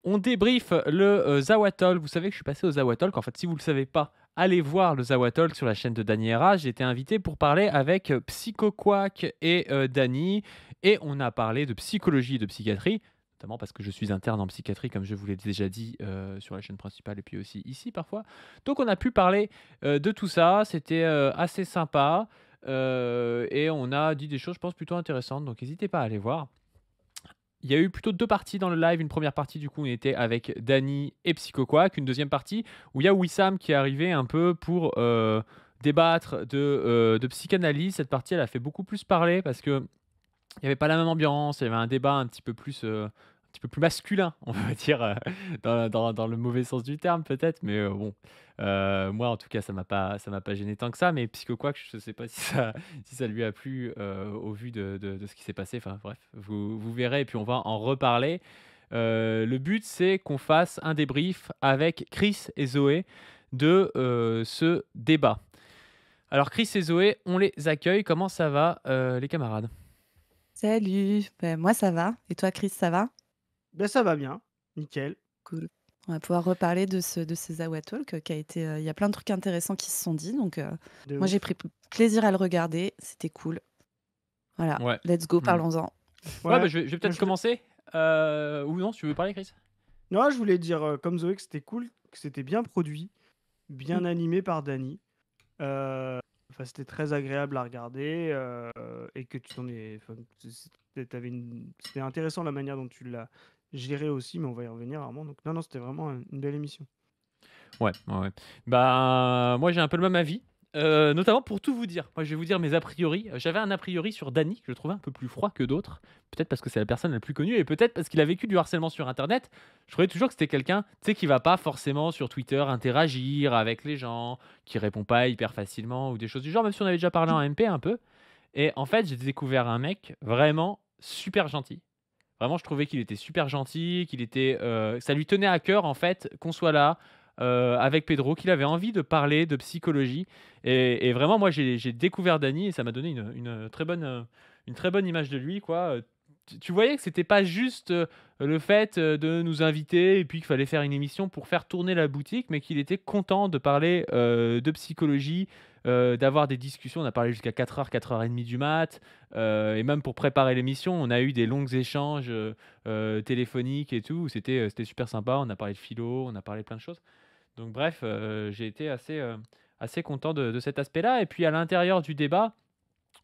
On débriefe le Zawatolk. Vous savez que je suis passé au Zawatolk. En fait, si vous ne le savez pas, allez voir le Zawatolk sur la chaîne de Dany RH. J'ai été invité pour parler avec PsychoQuack et Dany. Et on a parlé de psychologie et de psychiatrie, notamment parce que je suis interne en psychiatrie, comme je vous l'ai déjà dit sur la chaîne principale et puis aussi ici parfois. Donc on a pu parler de tout ça. C'était assez sympa. Et on a dit des choses, je pense, plutôt intéressantes. Donc n'hésitez pas à aller voir. Il y a eu plutôt 2 parties dans le live. Une première partie, du coup, on était avec Dany et PsychoQuack. Une deuxième partie où il y a Wissam qui est arrivé un peu pour débattre de psychanalyse. Cette partie, elle a fait beaucoup plus parler parce que il n'y avait pas la même ambiance. Il y avait un débat un petit peu plus masculin, on va dire, dans le mauvais sens du terme peut-être. Mais bon, moi en tout cas, ça m'a pas gêné tant que ça. Mais PsychoQuack, je ne sais pas si ça lui a plu au vu de ce qui s'est passé. Enfin bref, vous verrez et puis on va en reparler. Le but, c'est qu'on fasse un débrief avec Chris et Zoé de ce débat. Alors Chris et Zoé, on les accueille. Comment ça va, les camarades? Salut, moi ça va. Et toi Chris, ça va? Ben ça va bien, nickel, Cool. On va pouvoir reparler de ce Zawa Talk qui a été, il y a plein de trucs intéressants qui se sont dit, donc de moi j'ai ouf. pris plaisir à le regarder, c'était cool. Voilà, Ouais. let's go, Mmh. parlons-en. Ouais, Ouais, bah, je vais moi peut-être je voulais commencer, ou non, tu veux parler, Chris? non, je voulais dire, comme Zoé que c'était cool, que c'était bien produit, Mmh. bien animé par Dany. Enfin, c'était très agréable à regarder, et que tu t'en es enfin, c'était intéressant la manière dont tu l'as géré aussi, mais on va y revenir Armand, donc non, c'était vraiment une belle émission. Ouais, ouais, ouais. Bah, moi, j'ai un peu le même avis, notamment pour tout vous dire. Moi, je vais vous dire mes a priori. J'avais un a priori sur Dany, que je trouvais un peu plus froid que d'autres. Peut-être parce que c'est la personne la plus connue et peut-être parce qu'il a vécu du harcèlement sur internet. Je trouvais toujours que c'était quelqu'un, tu sais, qui va pas forcément sur Twitter interagir avec les gens, qui répond pas hyper facilement ou des choses du genre, même si on avait déjà parlé en MP un peu. Et en fait, j'ai découvert un mec vraiment super gentil. Vraiment, je trouvais qu'il était super gentil, qu'il était, ça lui tenait à cœur en fait qu'on soit là, avec Pedro, qu'il avait envie de parler de psychologie et vraiment moi j'ai découvert Dany et ça m'a donné une très bonne image de lui quoi, tu voyais que c'était pas juste, le fait, de nous inviter et puis qu'il fallait faire une émission pour faire tourner la boutique, mais qu'il était content de parler, de psychologie, d'avoir des discussions. On a parlé jusqu'à 4 heures, 4 heures et demie du mat'. Et même pour préparer l'émission, on a eu des longs échanges, téléphoniques et tout. C'était super sympa. On a parlé de philo, on a parlé de plein de choses. Donc bref, j'ai été assez content de cet aspect-là et puis à l'intérieur du débat,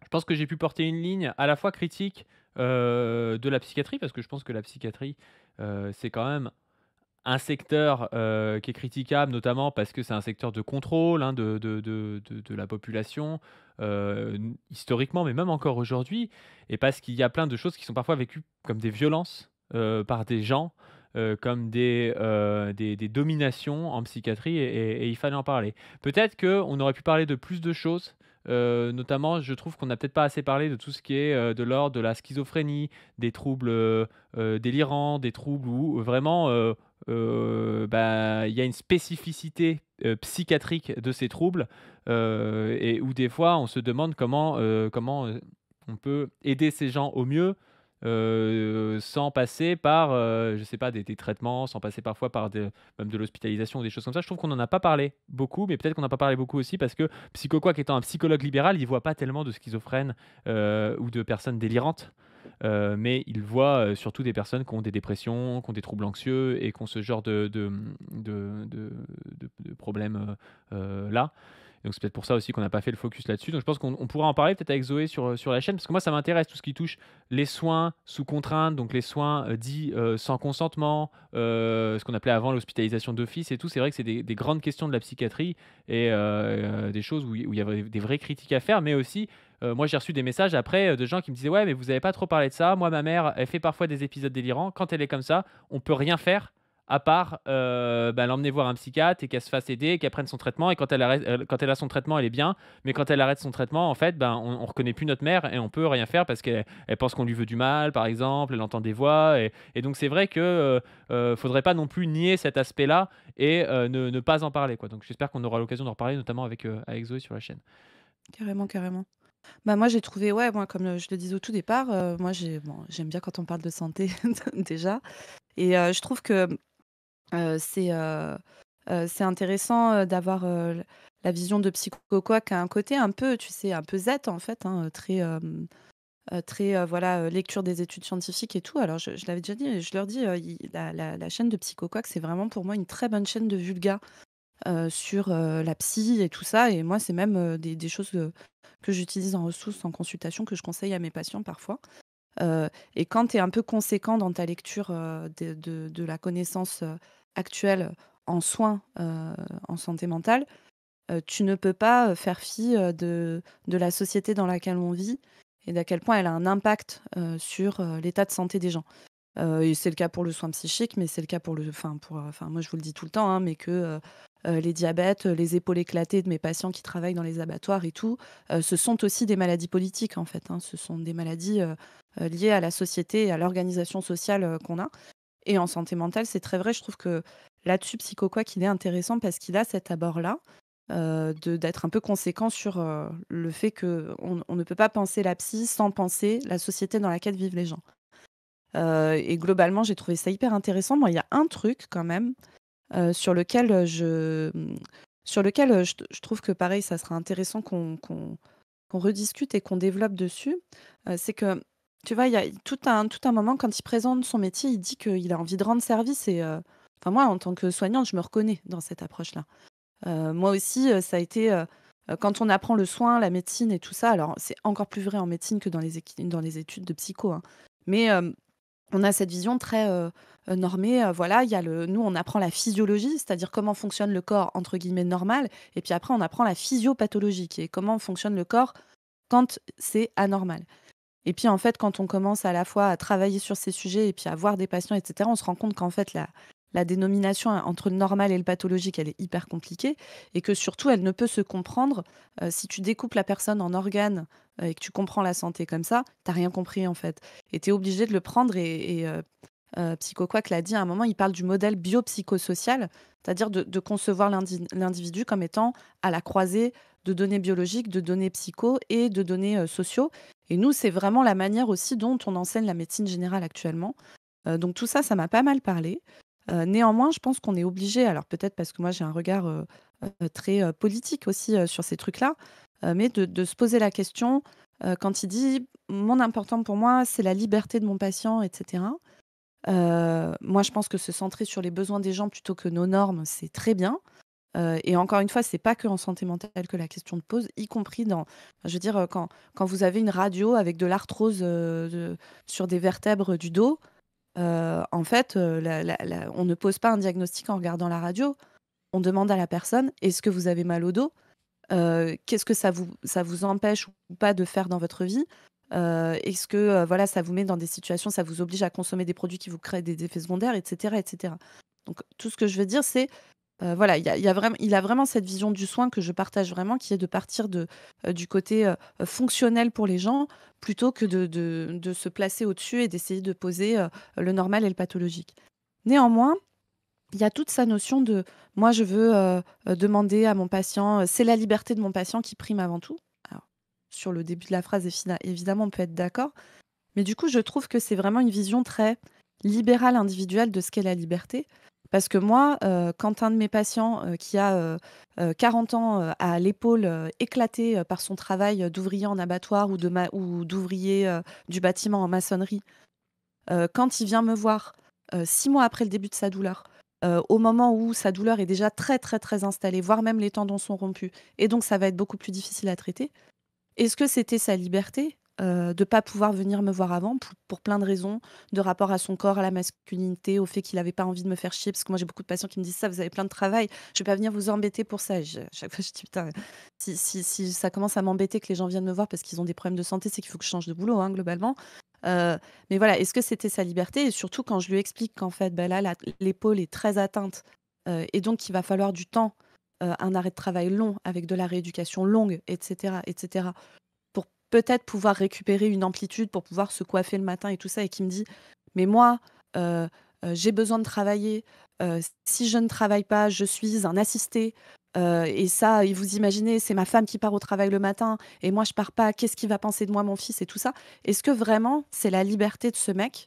je pense que j'ai pu porter une ligne à la fois critique, de la psychiatrie parce que je pense que la psychiatrie, c'est quand même un secteur, qui est critiquable, notamment parce que c'est un secteur de contrôle, hein, de la population, historiquement, mais même encore aujourd'hui et parce qu'il y a plein de choses qui sont parfois vécues comme des violences, par des gens, comme des dominations en psychiatrie et il fallait en parler. Peut-être qu'on aurait pu parler de plus de choses, notamment je trouve qu'on n'a peut-être pas assez parlé de tout ce qui est, de l'ordre de la schizophrénie, des troubles, délirants, des troubles où vraiment, bah, il y a une spécificité, psychiatrique de ces troubles, et où des fois on se demande comment on peut aider ces gens au mieux, sans passer par, je sais pas des traitements, sans passer parfois par même de l'hospitalisation ou des choses comme ça. Je trouve qu'on en a pas parlé beaucoup, mais peut-être qu'on n'a pas parlé beaucoup aussi parce que Psychoquac étant un psychologue libéral, il voit pas tellement de schizophrènes, ou de personnes délirantes. Mais il voit, surtout des personnes qui ont des dépressions, qui ont des troubles anxieux et qui ont ce genre de problèmes, là. Donc c'est peut-être pour ça aussi qu'on n'a pas fait le focus là-dessus. Donc je pense qu'on pourra en parler peut-être avec Zoé sur la chaîne, parce que moi ça m'intéresse tout ce qui touche les soins sous contrainte, donc les soins, dits, sans consentement, ce qu'on appelait avant l'hospitalisation d'office et tout. C'est vrai que c'est des grandes questions de la psychiatrie et des choses où il y avait des vraies critiques à faire, mais aussi, moi j'ai reçu des messages après, de gens qui me disaient: «Ouais, mais vous avez pas trop parlé de ça. Moi, ma mère, elle fait parfois des épisodes délirants. Quand elle est comme ça, on peut rien faire à part, bah, l'emmener voir un psychiatre et qu'elle se fasse aider, qu'elle prenne son traitement et quand elle a son traitement, elle est bien, mais quand elle arrête son traitement, en fait, ben, on reconnaît plus notre mère et on peut rien faire parce qu'elle pense qu'on lui veut du mal, par exemple, elle entend des voix et donc c'est vrai que, faudrait pas non plus nier cet aspect-là et ne pas en parler, quoi. Donc j'espère qu'on aura l'occasion d'en reparler, notamment avec Zoé sur la chaîne. Carrément, carrément. Bah, moi j'ai trouvé ouais, moi comme, je le disais au tout départ, moi j'aime bien quand on parle de santé déjà et je trouve que C'est intéressant, d'avoir, la vision de Psycho Quack a un côté un peu, tu sais, un peu Z en fait, hein, très, voilà, lecture des études scientifiques et tout. Alors je l'avais déjà dit et je leur dis, il la chaîne de Psycho Quack, c'est vraiment pour moi une très bonne chaîne de vulga, sur, la psy et tout ça et moi, c'est même, des choses, que j'utilise en ressources, en consultation, que je conseille à mes patients parfois. Et quand tu es un peu conséquent dans ta lecture, de la connaissance, actuelle en soins, en santé mentale, tu ne peux pas, faire fi, de la société dans laquelle on vit et d'à quel point elle a un impact, sur, l'état de santé des gens. Et c'est le cas pour le soin psychique, mais c'est le cas pour enfin moi je vous le dis tout le temps, hein, mais que, les diabètes, les épaules éclatées de mes patients qui travaillent dans les abattoirs et tout, ce sont aussi des maladies politiques en fait, hein. Ce sont des maladies, liées à la société et à l'organisation sociale, qu'on a et en santé mentale, c'est très vrai. Je trouve que là-dessus, Psycho Quack, il est intéressant parce qu'il a cet abord-là, de d'être un peu conséquent sur, le fait qu'on ne peut pas penser la psy sans penser la société dans laquelle vivent les gens. Et globalement, j'ai trouvé ça hyper intéressant. Moi, il y a un truc quand même, sur lequel, je trouve que pareil, ça sera intéressant qu'on rediscute et qu'on développe dessus. C'est que, tu vois, il y a tout un moment quand il présente son métier, il dit qu'il a envie de rendre service et enfin moi, en tant que soignante, je me reconnais dans cette approche-là. Moi aussi, ça a été, quand on apprend le soin, la médecine et tout ça, alors c'est encore plus vrai en médecine que dans les études de psycho, hein. Mais on a cette vision très, normée, voilà, il y a nous, on apprend la physiologie, c'est-à-dire comment fonctionne le corps entre guillemets «normal» et puis après on apprend la physiopathologie qui est comment fonctionne le corps quand c'est anormal. Et puis, en fait, quand on commence à la fois à travailler sur ces sujets et puis à voir des patients et cetera, on se rend compte qu'en fait la dénomination entre le normal et le pathologique, elle est hyper compliquée et que surtout elle ne peut se comprendre, si tu découpes la personne en organes, et que tu comprends la santé comme ça, tu as rien compris en fait et tu es obligé de le prendre Psycho Quack l'a dit à un moment, il parle du modèle biopsychosocial, c'est-à-dire de concevoir l'individu comme étant à la croisée de données biologiques, de données psycho et de données, sociaux et nous, c'est vraiment la manière aussi dont on enseigne la médecine générale actuellement. Donc tout ça, ça m'a pas mal parlé. Néanmoins, je pense qu'on est obligé, alors peut-être parce que moi j'ai un regard, très, politique aussi, sur ces trucs-là, mais de se poser la question, quand il dit: «Mon important pour moi, c'est la liberté de mon patient» et cetera. Moi, je pense que se centrer sur les besoins des gens plutôt que nos normes, c'est très bien. Et encore une fois, c'est pas que en santé mentale que la question se pose, y compris dans je veux dire, quand vous avez une radio avec de l'arthrose, sur des vertèbres du dos, en fait, on ne pose pas un diagnostic en regardant la radio. On demande à la personne: «Est-ce que vous avez mal au dos?» Qu'est-ce que ça vous empêche ou pas de faire dans votre vie? Est-ce que, voilà, ça vous met dans des situations, ça vous oblige à consommer des produits qui vous créent des effets secondaires et cetera et cetera. Donc tout ce que je veux dire, c'est, voilà, il a vraiment cette vision du soin que je partage vraiment, qui est de partir du côté, fonctionnel pour les gens, plutôt que de se placer au-dessus et d'essayer de poser, le normal et le pathologique. Néanmoins, il y a toute sa notion de moi, je veux, demander à mon patient, c'est la liberté de mon patient qui prime avant tout. Alors, sur le début de la phrase, évidemment, on peut être d'accord, mais du coup, je trouve que c'est vraiment une vision très libérale, individuelle de ce qu'est la liberté. Parce que moi, quand un de mes patients, qui a, 40 ans, a l'épaule, éclatée, par son travail, d'ouvrier en abattoir ou d'ouvrier, du bâtiment en maçonnerie, quand il vient me voir, 6 mois après le début de sa douleur, au moment où sa douleur est déjà très, très, très installée, voire même les tendons sont rompus et donc ça va être beaucoup plus difficile à traiter. Est-ce que c'était sa liberté, de pas pouvoir venir me voir avant pour plein de raisons, de rapport à son corps, à la masculinité, au fait qu'il avait pas envie de me faire chier? Parce que moi, j'ai beaucoup de patients qui me disent ça: «Vous avez plein de travail, je vais pas venir vous embêter pour ça» et à chaque fois je dis: «Putain, si ça commence à m'embêter que les gens viennent me voir parce qu'ils ont des problèmes de santé, c'est qu'il faut que je change de boulot, hein, globalement». Mais voilà, est-ce que c'était sa liberté? Et surtout quand je lui explique qu'en fait, bah, là, l'épaule est très atteinte, et donc il va falloir du temps, un arrêt de travail long avec de la rééducation longue et cetera, pour peut-être pouvoir récupérer une amplitude, pour pouvoir se coiffer le matin et tout ça et qui me dit: «Mais moi, heu j'ai besoin de travailler, si je ne travaille pas, je suis un assisté, et ça et vous imaginez, c'est ma femme qui part au travail le matin et moi je pars pas, qu'est-ce qu'il va penser de moi mon fils?» et tout ça. Est-ce que vraiment c'est la liberté de ce mec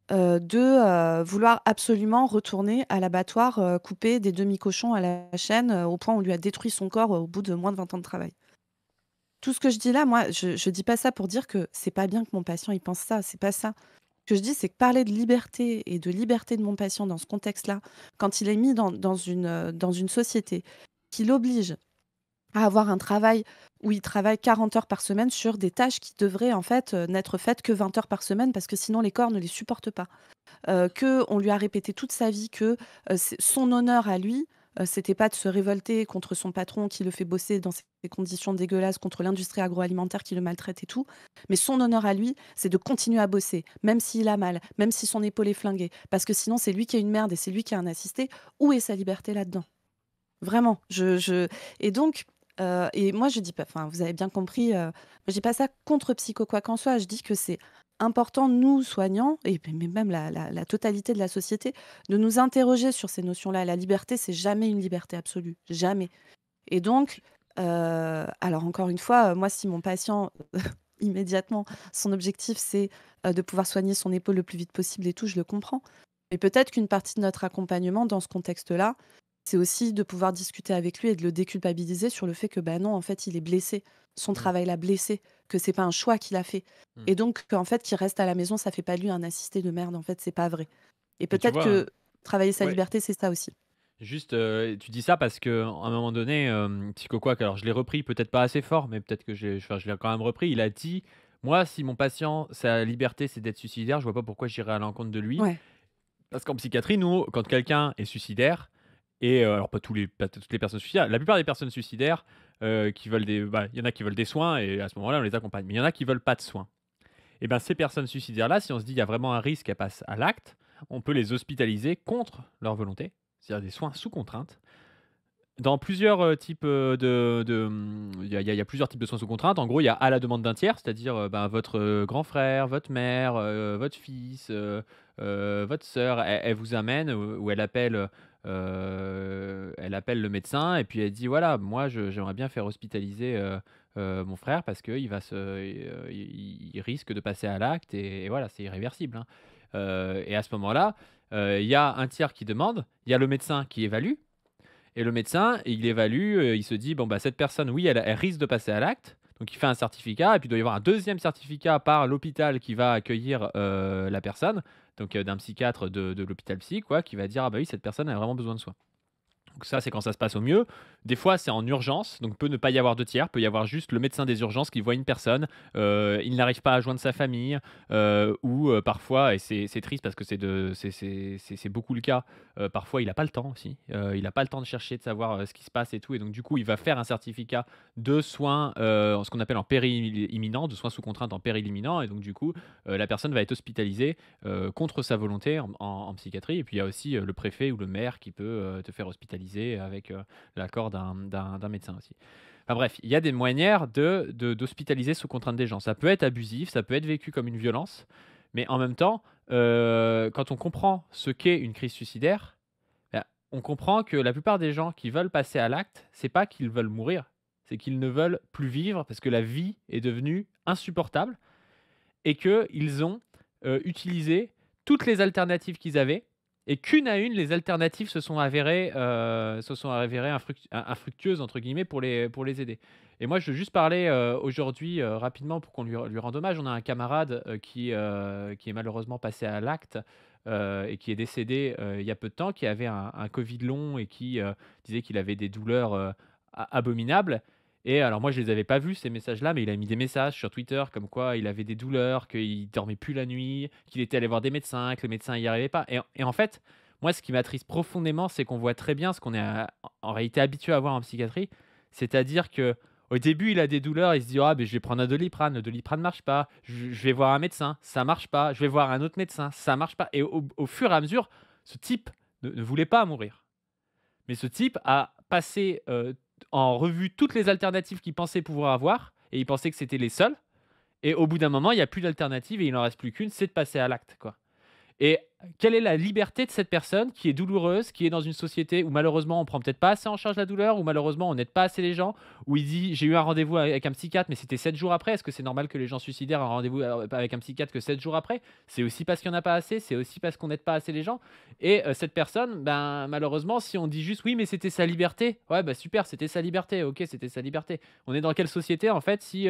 de vouloir absolument retourner à l'abattoir, couper des demi-cochons à la chaîne, au point où on lui a détruit son corps, au bout de moins de 20 ans de travail. Tout ce que je dis là, moi, je dis pas ça pour dire que c'est pas bien que mon patient il pense ça, c'est pas ça. Ce que je dis, c'est que parler de liberté et de liberté de mon patient dans ce contexte-là, quand il est mis dans une société qui l'oblige à avoir un travail où il travaille 40 heures par semaine sur des tâches qui devraient en fait, n'être faites que 20 heures par semaine parce que sinon les corps ne les supportent pas. Qu'on lui a répété toute sa vie que, c'est son honneur à lui, c'était pas de se révolter contre son patron qui le fait bosser dans ces conditions dégueulasses, contre l'industrie agroalimentaire qui le maltraite et tout. Mais son honneur à lui, c'est de continuer à bosser, même s'il a mal, même si son épaule est flinguée, parce que sinon c'est lui qui est une merde et c'est lui qui a un assisté. Où est sa liberté là-dedans? Vraiment, je et donc et moi je dis pas, enfin vous avez bien compris, je dis pas ça contre Psycho quoi qu'en soit. Je dis que c'est important, nous soignants et puis mais même la totalité de la société, de nous interroger sur ces notions-là. La liberté, c'est jamais une liberté absolue, jamais. Et donc, alors encore une fois, moi si mon patient immédiatement, son objectif c'est, de pouvoir soigner son épaule le plus vite possible et tout, je le comprends. Mais peut-être qu'une partie de notre accompagnement dans ce contexte-là, c'est aussi de pouvoir discuter avec lui et de le déculpabiliser sur le fait que, bah, non, en fait, il est blessé. Son Mmh. travail l'a blessé, que c'est pas un choix qu'il a fait Mmh. et donc qu'en fait, qu'il reste à la maison, ça fait pas de lui un assisté de merde. En fait, c'est pas vrai et Mais tu peut-être vois, que travailler sa ouais, liberté, c'est ça aussi. juste, tu dis ça parce qu'à un moment donné, Psycho Quack, alors je l'ai repris, peut-être pas assez fort, mais peut-être que je l'ai quand même repris. Il a dit: «Moi, si mon patient, sa liberté, c'est d'être suicidaire, je vois pas pourquoi j'irais à l'encontre de lui». Ouais, Parce qu'en psychiatrie, nous, quand quelqu'un est suicidaire et alors pas toutes les personnes suicidaires, la plupart des personnes suicidaires, qui veulent il y en a qui veulent des soins et à ce moment-là, on les accompagne. Mais il y en a qui veulent pas de soins. Et ben, ces personnes suicidaires-là, si on se dit: «Il y a vraiment un risque qu'elles passent à l'acte», on peut les hospitaliser contre leur volonté, c'est-à-dire des soins sous contrainte. Dans plusieurs, types, il y a plusieurs types de soins sous contrainte. En gros, il y a à la demande d'un tiers, c'est-à-dire, ben, votre, grand frère, votre mère, votre fils, votre sœur, elle vous amène ou elle appelle le médecin et puis elle dit: «Voilà, moi j'aimerais bien faire hospitaliser, mon frère parce qu'il va il risque de passer à l'acte et voilà, c'est irréversible, hein». Et à ce moment-là, il y a un tiers qui demande, il y a le médecin qui évalue et le médecin, il évalue, il se dit: «Bon, bah, cette personne, oui, elle risque de passer à l'acte». Donc il fait un certificat et puis il doit y avoir un deuxième certificat par l'hôpital qui va accueillir, la personne, donc d'un psychiatre de l'hôpital psy quoi, qui va dire: «Ah bah oui, cette personne a vraiment besoin de soins». Donc ça, c'est quand ça se passe au mieux. Des fois, c'est en urgence, donc peut ne pas y avoir de tiers, peut y avoir juste le médecin des urgences qui voit une personne, il n'arrive pas à joindre sa famille, ou parfois et c'est triste parce que c'est beaucoup le cas, parfois il a pas le temps aussi, il a pas le temps de chercher, de savoir, ce qui se passe et tout et donc du coup, il va faire un certificat de soins, ce qu'on appelle en péril imminent, de soins sous contrainte en péril imminent et donc du coup, la personne va être hospitalisée, contre sa volonté en psychiatrie et puis il y a aussi, le préfet ou le maire qui peut, te faire hospitaliser avec, l'accord d'un médecin aussi. Enfin bref, il y a des manières d'hospitaliser sous contrainte des gens. Ça peut être abusif, ça peut être vécu comme une violence, mais en même temps, quand on comprend ce qu'est une crise suicidaire, bah, on comprend que la plupart des gens qui veulent passer à l'acte, c'est pas qu'ils veulent mourir, c'est qu'ils ne veulent plus vivre parce que la vie est devenue insupportable et qu'ils ont, utilisé toutes les alternatives qu'ils avaient et qu'une à une, les alternatives se sont avérées «infructueuses» entre guillemets pour les aider. Et moi, je veux juste parler, aujourd'hui, rapidement pour qu'on lui rende hommage. On a un camarade, qui est malheureusement passé à l'acte, et qui est décédé, il y a peu de temps, qui avait un covid long et qui, disait qu'il avait des douleurs, abominables et alors moi, je les avais pas vus ces messages-là, mais il a mis des messages sur Twitter comme quoi il avait des douleurs, qu'il dormait plus la nuit, qu'il était allé voir des médecins, que les médecins y arrivaient pas et en fait, moi, ce qui m'attriste profondément, c'est qu'on voit très bien ce qu'on est en réalité habitué à voir en psychiatrie. C'est-à-dire que au début, il a des douleurs, il se dit: «Ah beh, je vais prendre un Doliprane, le Doliprane marche pas. Je vais voir un médecin, ça marche pas. Je vais voir un autre médecin, ça marche pas» et au fur et à mesure, ce type ne voulait pas mourir. Mais ce type a passé, en revue toutes les alternatives qu'il pensait pouvoir avoir et il pensait que c'était les seules et au bout d'un moment, il y a plus d'alternative et il en reste plus qu'une, c'est de passer à l'acte, quoi. Et quelle est la liberté de cette personne qui est douloureuse, qui est dans une société où malheureusement on prend peut-être pas assez en charge la douleur, où malheureusement on n'aide pas assez les gens, où il dit j'ai eu un rendez-vous avec un psychiatre, mais c'était 7 jours après. Est-ce que c'est normal que les gens suicidaires aient un rendez-vous avec un psychiatre que 7 jours après? C'est aussi parce qu'il n'y en a pas assez, c'est aussi parce qu'on n'aide pas assez les gens. Et cette personne, ben, malheureusement, si on dit juste oui, mais c'était sa liberté, ouais, bah super, c'était sa liberté, ok, c'était sa liberté. On est dans quelle société en fait si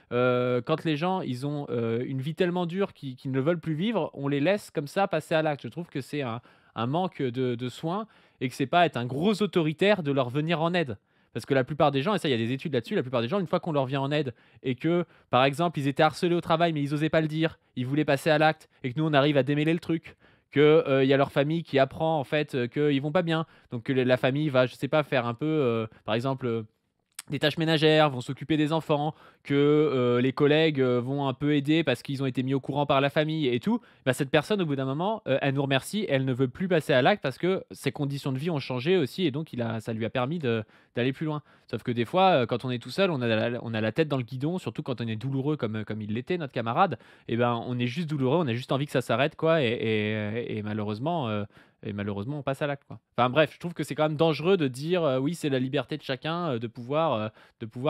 quand les gens ils ont une vie tellement dure qu'ils ne veulent plus vivre, on les laisse comme ça passer à l'acte. Je trouve que c'est un manque de soins et que c'est pas être un gros autoritaire de leur venir en aide. Parce que la plupart des gens, et ça il y a des études là-dessus, la plupart des gens, une fois qu'on leur vient en aide et que par exemple ils étaient harcelés au travail mais ils osaient pas le dire, ils voulaient passer à l'acte et que nous on arrive à démêler le truc, que il y a leur famille qui apprend en fait qu'ils vont pas bien, donc que la famille va, je sais pas, faire un peu, par exemple, des tâches ménagères, vont s'occuper des enfants, que les collègues vont un peu aider parce qu'ils ont été mis au courant par la famille et tout, bah, cette personne, au bout d'un moment, elle nous remercie, elle ne veut plus passer à l'acte parce que ses conditions de vie ont changé aussi et donc ça lui a permis d'aller plus loin. Sauf que des fois, quand on est tout seul, on a la tête dans le guidon, surtout quand on est douloureux comme il l'était, notre camarade, et ben on est juste douloureux, on a juste envie que ça s'arrête, quoi, et malheureusement, on passe à l'acte, quoi. Enfin bref, je trouve que c'est quand même dangereux de dire oui, c'est la liberté de chacun de pouvoir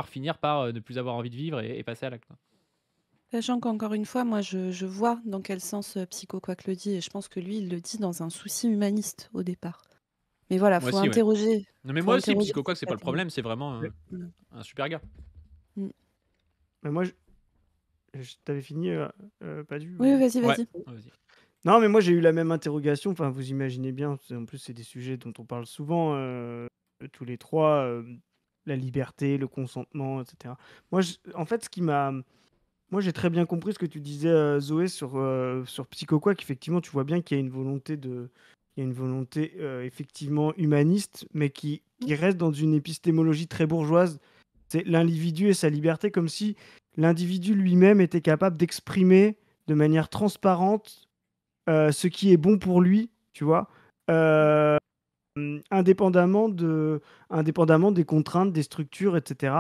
finir par ne plus avoir envie de vivre et passer à l'acte, quoi. Sachant qu'encore une fois, moi, je vois dans quel sens Psycho Quack le dit, et je pense que lui, il le dit dans un souci humaniste au départ. Mais voilà, Moi aussi, ouais. Non, mais faut moi aussi, interroger Psycho Quack, cette c'est pas le personne. problème, c'est vraiment Mais, Voilà. un super gars. Mm. mais moi, t'avais fini, pas du. Oui, vas-y, Ouais, vas-y. vas-y. Non, mais moi j'ai eu la même interrogation. Enfin, vous imaginez bien. En plus, c'est des sujets dont on parle souvent tous les trois. La liberté, le consentement, etc. En fait, moi, j'ai très bien compris ce que tu disais, Zoé, sur Psycho Quack. Effectivement, tu vois bien qu'il y a une volonté il y a une volonté effectivement humaniste, mais qui reste dans une épistémologie très bourgeoise. C'est l'individu et sa liberté, comme si l'individu lui-même était capable d'exprimer de manière transparente ce qui est bon pour lui, tu vois, euh, indépendamment indépendamment des contraintes, des structures, etc.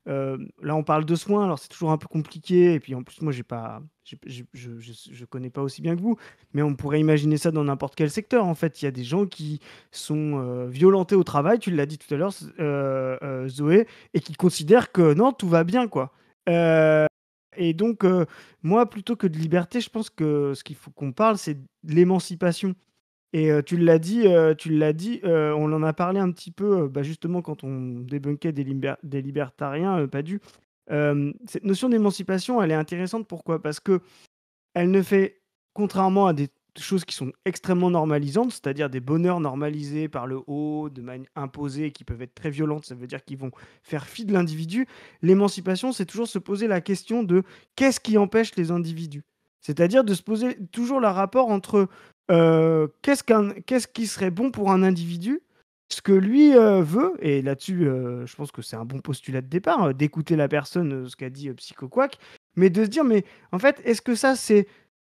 Là, on parle de soins, alors c'est toujours un peu compliqué. Et puis en plus, moi, j'ai pas, je connais pas aussi bien que vous, mais on pourrait imaginer ça dans n'importe quel secteur. En fait, il y a des gens qui sont violentés au travail, tu l'as dit tout à l'heure, Zoé, et qui considèrent que non, tout va bien, quoi. Euh, et donc, moi, plutôt que de liberté, je pense que ce qu'il faut qu'on parle, c'est de l'émancipation. Et tu l'as dit, on en a parlé un petit peu, bah, justement quand on débunkait des libertariens, pas du. Cette notion d'émancipation, elle est intéressante. Pourquoi? Parce que elle ne fait, contrairement à des choses qui sont extrêmement normalisantes, c'est-à-dire des bonheurs normalisés par le haut, de manière imposée, qui peuvent être très violentes, ça veut dire qu'ils vont faire fi de l'individu. L'émancipation, c'est toujours se poser la question de qu'est-ce qui empêche les individus? C'est-à-dire de se poser toujours le rapport entre qu'est-ce qui serait bon pour un individu, ce que lui veut, et là-dessus, je pense que c'est un bon postulat de départ, d'écouter la personne, ce qu'a dit Psycho Quack, mais de se dire, mais en fait, est-ce que ça, c'est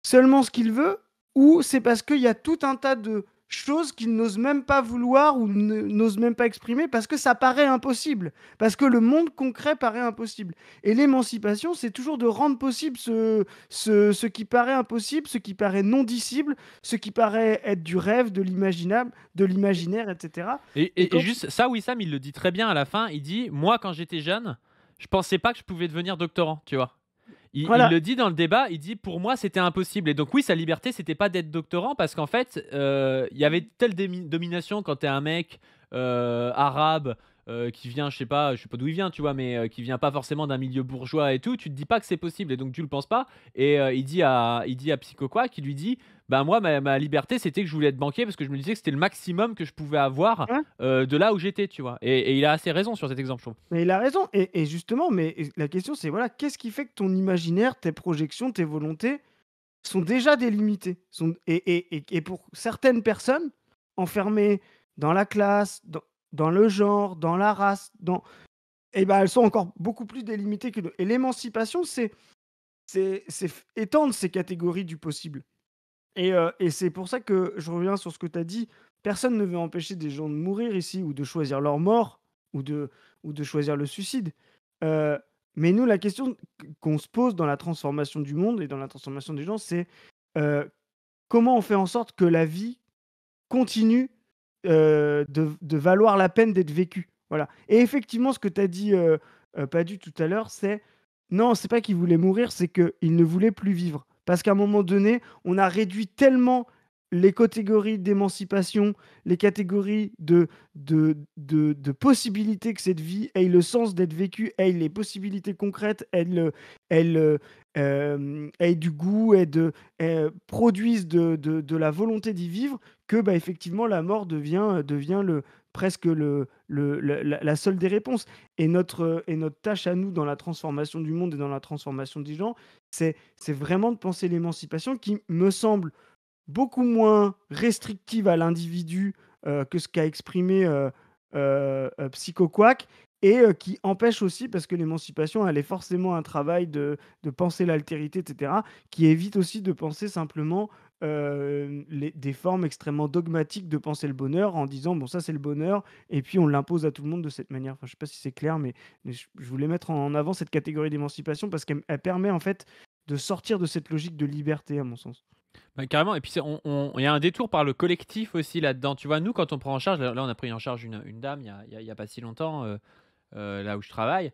seulement ce qu'il veut ou c'est parce qu'il y a tout un tas de choses qu'il n'ose même pas vouloir ou n'ose même pas exprimer parce que ça paraît impossible, parce que le monde concret paraît impossible. Et l'émancipation, c'est toujours de rendre possible ce qui paraît impossible, ce qui paraît non dissible, ce qui paraît être du rêve, de l'imaginable, de l'imaginaire, etc. Et Et quand tu... juste ça, Wissam, il le dit très bien à la fin. Il dit moi, quand j'étais jeune, je pensais pas que je pouvais devenir doctorant, tu vois. Il Voilà, le dit dans le débat, il dit pour moi c'était impossible. Et donc oui, sa liberté c'était pas d'être doctorant parce qu'en fait il y avait telle domination quand t'es un mec arabe qui vient, je sais pas d'où il vient, tu vois, mais qui vient pas forcément d'un milieu bourgeois et tout, tu te dis pas que c'est possible et donc tu le penses pas. Et il dit à Psycho quoi, qui lui dit bah moi ma liberté c'était que je voulais être banquier parce que je me disais que c'était le maximum que je pouvais avoir hein. de là où j'étais, tu vois. Et il a assez raison sur cet exemple, je trouve. Mais il a raison. Et justement, la question c'est, voilà, qu'est-ce qui fait que ton imaginaire, tes projections, tes volontés sont déjà délimitées. Et pour certaines personnes, enfermées dans la classe, dans le genre, dans la race, eh ben, elles sont encore beaucoup plus délimitées que nous. Et l'émancipation, c'est étendre ces catégories du possible. Et c'est pour ça que je reviens sur ce que tu as dit. Personne ne veut empêcher des gens de mourir ici ou de choisir leur mort ou de choisir le suicide. Euh, mais nous, la question qu'on se pose dans la transformation du monde et dans la transformation des gens, c'est euh, comment on fait en sorte que la vie continue de valoir la peine d'être vécue. Voilà. Et effectivement, ce que tu as dit, Padu, tout à l'heure, c'est non, c'est pas qu'il voulait mourir, c'est qu'il ne voulait plus vivre. Parce qu'à un moment donné, on a réduit tellement les catégories d'émancipation, les catégories de possibilités que cette vie ait le sens d'être vécue, ait les possibilités concrètes, ait du goût, produise de la volonté d'y vivre, que bah, effectivement la mort devient presque la seule des réponses. Et notre tâche à nous dans la transformation du monde et dans la transformation des gens, c'est vraiment de penser l'émancipation qui me semble beaucoup moins restrictive à l'individu que ce qu'a exprimé Psycho Quack, et qui empêche aussi, parce que l'émancipation, elle est forcément un travail de penser l'altérité, etc., qui évite aussi de penser simplement des formes extrêmement dogmatiques de penser le bonheur en disant, bon, ça c'est le bonheur, et puis on l'impose à tout le monde de cette manière. Enfin, je ne sais pas si c'est clair, mais je voulais mettre en avant cette catégorie d'émancipation parce qu'elle permet en fait de sortir de cette logique de liberté, à mon sens. Bah, carrément, et puis il y a un détour par le collectif aussi là-dedans. Tu vois, nous, quand on prend en charge, là, on a pris en charge une dame il y a pas si longtemps, là où je travaille.